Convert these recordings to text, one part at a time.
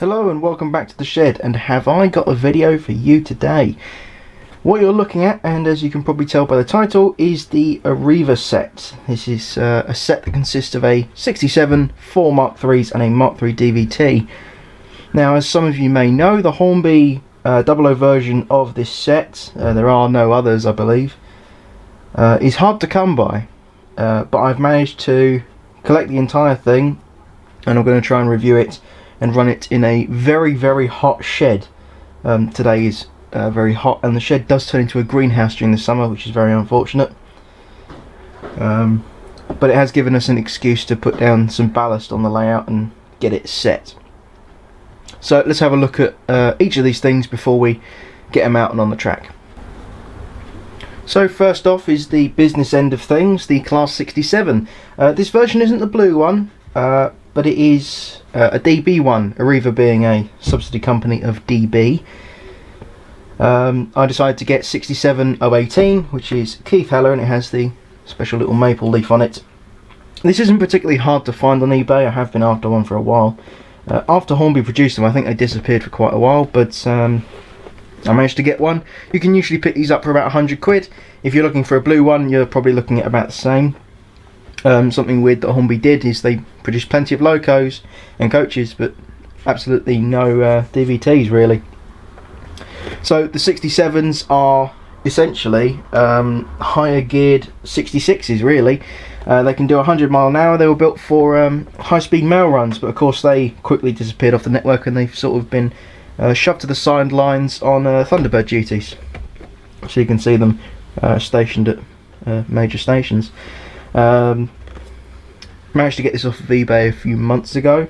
Hello and welcome back to the shed, and have I got a video for you today. What you're looking at, and as you can probably tell by the title, is the Arriva set. This is a set that consists of a 67, 4 Mark IIIs and a Mark III DVT. Now, as some of you may know, the Hornby 00 version of this set, there are no others I believe, is hard to come by, but I've managed to collect the entire thing, and I'm going to try and review it and run it in a very hot shed. Today is very hot, and the shed does turn into a greenhouse during the summer, which is very unfortunate, but it has given us an excuse to put down some ballast on the layout and get it set. So let's have a look at each of these things before we get them out and on the track. So first off is the business end of things, the Class 67. This version isn't the blue one, but it is a DB one, Arriva being a subsidy company of DB. I decided to get 67018, which is Keith Heller, and it has the special little maple leaf on it. This isn't particularly hard to find on eBay. I have been after one for a while. After Hornby produced them, I think they disappeared for quite a while, but I managed to get one. You can usually pick these up for about 100 quid. If you're looking for a blue one, you're probably looking at about the same. Something weird that Hornby did is they produced plenty of locos and coaches, but absolutely no DVTs really. So the 67s are essentially higher geared 66s really. They can do 100 mile an hour. They were built for high speed mail runs, but of course they quickly disappeared off the network, and they've sort of been shoved to the sidelines on Thunderbird duties. So you can see them stationed at major stations. Managed to get this off of eBay a few months ago,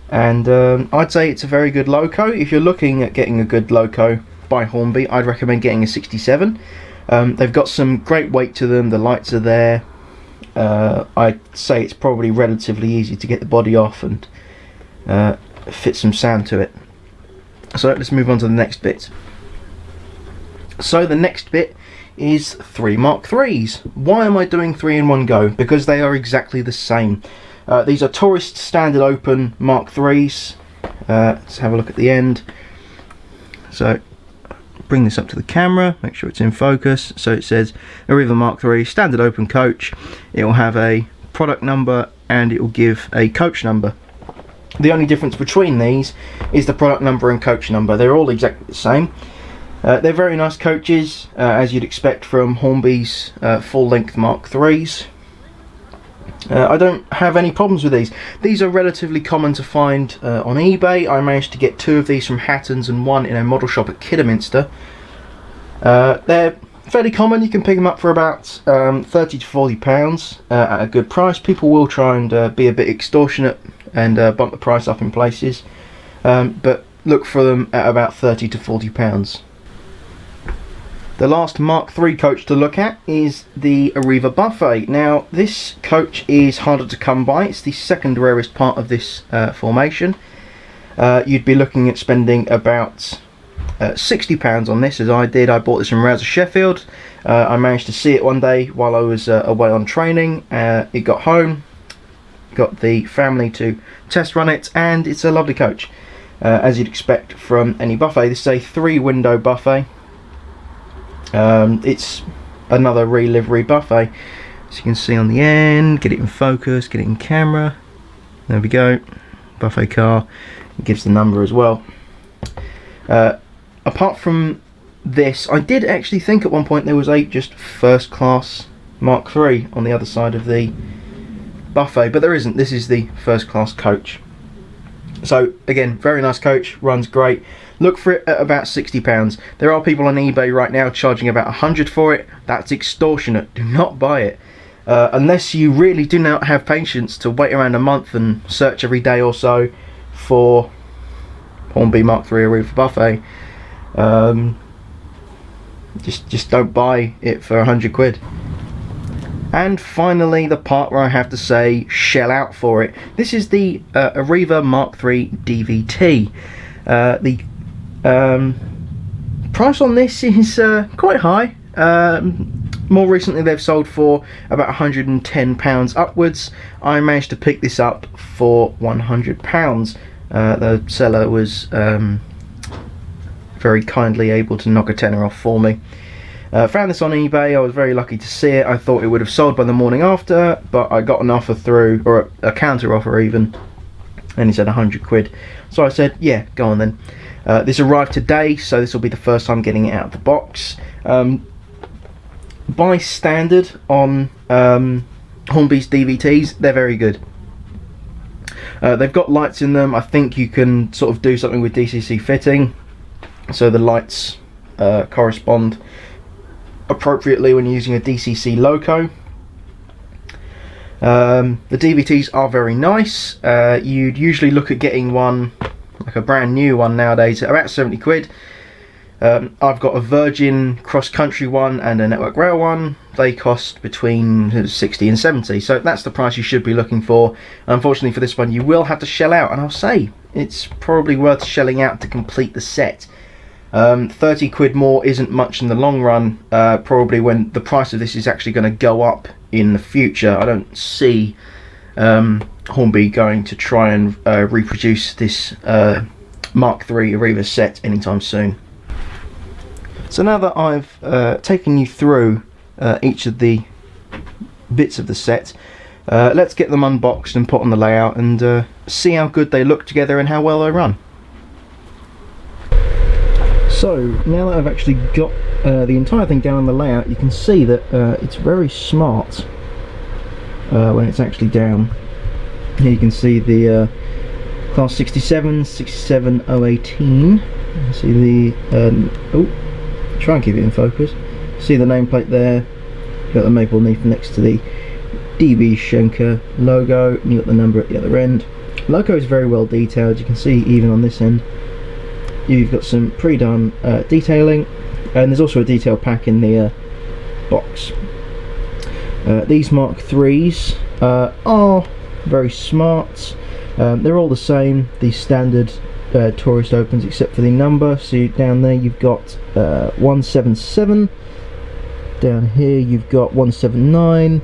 and I'd say it's a very good loco. If you're looking at getting a good loco by Hornby, I'd recommend getting a 67. They've got some great weight to them, the lights are there. I'd say it's probably relatively easy to get the body off and fit some sound to it. So let's move on to the next bit. So the next bit is 3 Mark IIIs. Why am I doing 3 in one go? Because they are exactly the same. These are tourist standard open Mark IIIs. Let's have a look at the end. So bring this up to the camera, make sure it's in focus. So it says Arriva Mark III standard open coach. It will have a product number and it will give a coach number. The only difference between these is the product number and coach number. They're all exactly the same. They're very nice coaches, as you'd expect from Hornby's full-length Mark IIIs. I don't have any problems with these. These are relatively common to find on eBay. I managed to get 2 of these from Hatton's and 1 in a model shop at Kidderminster. They're fairly common. You can pick them up for about £30 to £40 at a good price. People will try and be a bit extortionate and bump the price up in places, but look for them at about £30 to £40. The last Mark III coach to look at is the Arriva Buffet. Now, this coach is harder to come by. It's the second rarest part of this formation. You'd be looking at spending about £60 on this, as I did. I bought this from Rouse of Sheffield. I managed to see it one day while I was away on training. It got home, got the family to test run it, and it's a lovely coach, as you'd expect from any buffet. This is a 3-window buffet. It's another re-livery buffet, as you can see on the end. Get it in focus, get it in camera. There we go. Buffet car. It gives the number as well. Apart from this, I did actually think at one point there was a just first class Mark III on the other side of the buffet, but there isn't. This is the first class coach. So again, very nice coach, runs great. Look for it at about £60. There are people on eBay right now charging about 100 for it. That's extortionate. Do not buy it. Unless you really do not have patience to wait around a month and search every day or so for Hornby Mark III Arriva Buffet. Just don't buy it for 100 quid. And finally, the part where I have to say shell out for it. This is the Arriva Mark III DVT. The price on this is quite high. More recently they've sold for about £110 upwards. I managed to pick this up for £100. The seller was very kindly able to knock a tenner off for me. Found this on eBay. I was very lucky to see it. I thought it would have sold by the morning after, but I got an offer through, or a counter offer even, and he said 100 quid. So I said, yeah, go on then. This arrived today, so this will be the first time getting it out of the box. By standard on Hornby's DVTs, they're very good. They've got lights in them. I think you can sort of do something with DCC fitting, so the lights correspond appropriately when you're using a DCC loco. The DVTs are very nice. You'd usually look at getting one, like a brand new one nowadays, at about 70 quid. I've got a Virgin cross-country one and a Network Rail one. They cost between 60 and 70, so that's the price you should be looking for. Unfortunately for this one, you will have to shell out, and I'll say it's probably worth shelling out to complete the set. 30 quid more isn't much in the long run, probably when the price of this is actually going to go up in the future. I don't see Hornby going to try and reproduce this Mark III Arriva set anytime soon. So now that I've taken you through each of the bits of the set, let's get them unboxed and put on the layout and see how good they look together and how well they run. So now that I've actually got the entire thing down on the layout, you can see that it's very smart when it's actually down. Here you can see the class 67, 67018. You see the try and keep it in focus. See the nameplate there. You've got the maple leaf next to the DB Schenker logo, and you've got the number at the other end. Logo is very well detailed. You can see even on this end you've got some pre-done detailing, and there's also a detail pack in the box. These Mark IIIs are very smart. They're all the same, the standard tourist opens, except for the number. So down there you've got 177, down here you've got 179,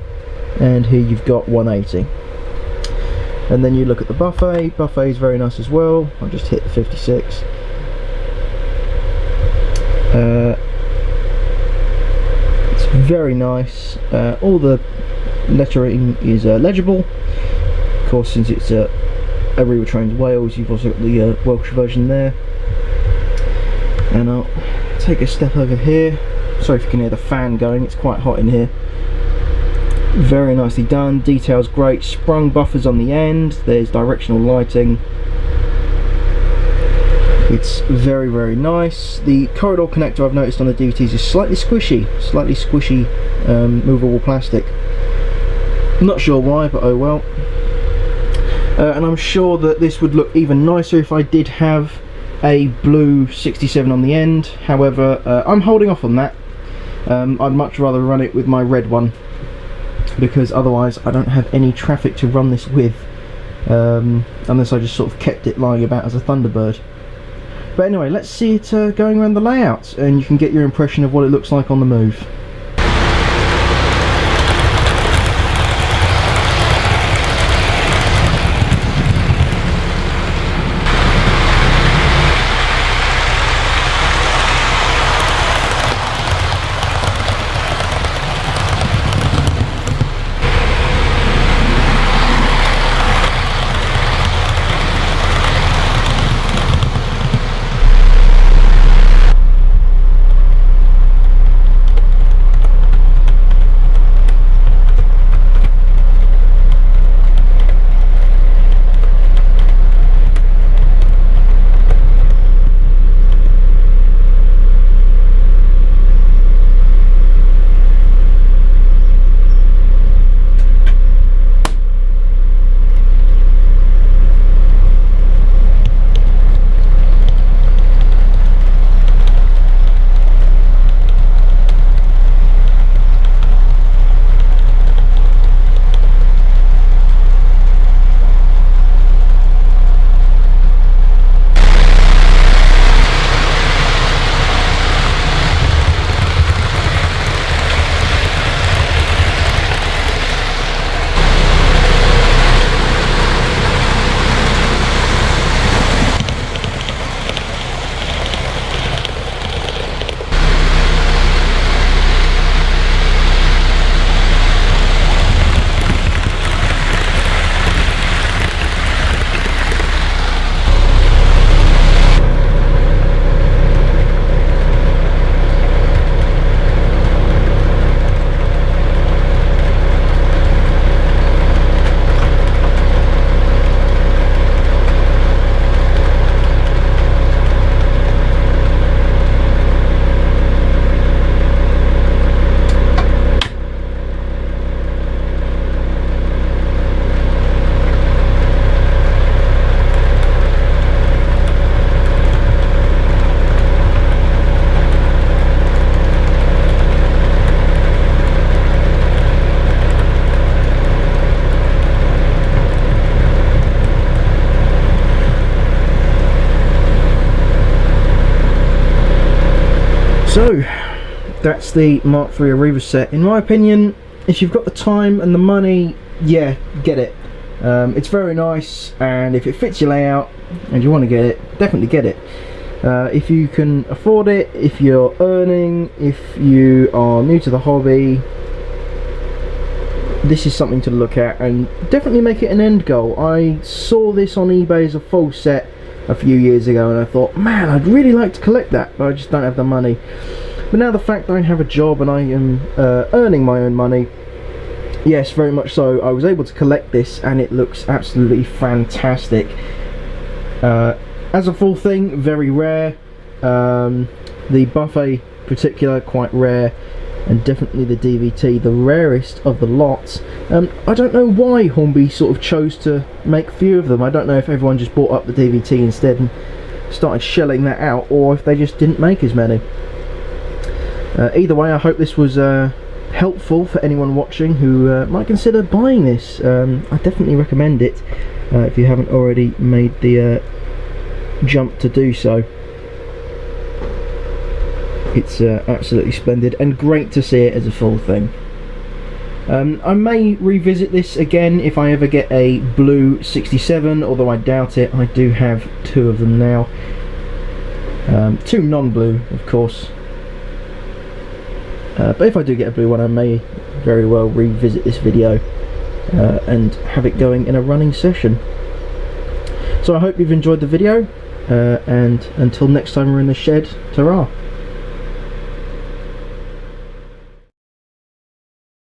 and here you've got 180. And then you look at the buffet. Buffet is very nice as well. I'll just hit the 56. It's very nice. All the lettering is legible. Of course, since it's Arriva Trains Wales, you've also got the Welsh version there. And I'll take a step over here. Sorry if you can hear the fan going, it's quite hot in here. Very nicely done, details great, sprung buffers on the end, there's directional lighting. It's very, very nice. The corridor connector I've noticed on the DVTs is slightly squishy, movable plastic. I'm not sure why, but oh well. And I'm sure that this would look even nicer if I did have a blue 67 on the end. However, I'm holding off on that. I'd much rather run it with my red one, because otherwise I don't have any traffic to run this with, unless I just sort of kept it lying about as a Thunderbird. But anyway, let's see it going around the layout, and you can get your impression of what it looks like on the move. that's the Mark III Arriva set. In my opinion, if you've got the time and the money, yeah, get it. It's very nice, and if it fits your layout and you want to get it, definitely get it. If you can afford it, if you're earning, if you are new to the hobby, this is something to look at, and definitely make it an end goal. I saw this on eBay as a full set a few years ago, and I thought, man, I'd really like to collect that, but I just don't have the money. But now the fact that I have a job and I am earning my own money, yes, very much so, I was able to collect this, and it looks absolutely fantastic. As a full thing, very rare. The buffet particular, quite rare, and definitely the DVT, the rarest of the lot. I don't know why Hornby sort of chose to make few of them. I don't know if everyone just bought up the DVT instead and started shelling that out, or if they just didn't make as many. Either way, I hope this was helpful for anyone watching who might consider buying this. I definitely recommend it if you haven't already made the jump to do so. It's absolutely splendid and great to see it as a full thing. I may revisit this again if I ever get a blue 67, although I doubt it. I do have two of them now. Two non-blue, of course. But if I do get a blue one, I may very well revisit this video and have it going in a running session. So I hope you've enjoyed the video, and until next time we're in the shed, ta-ra!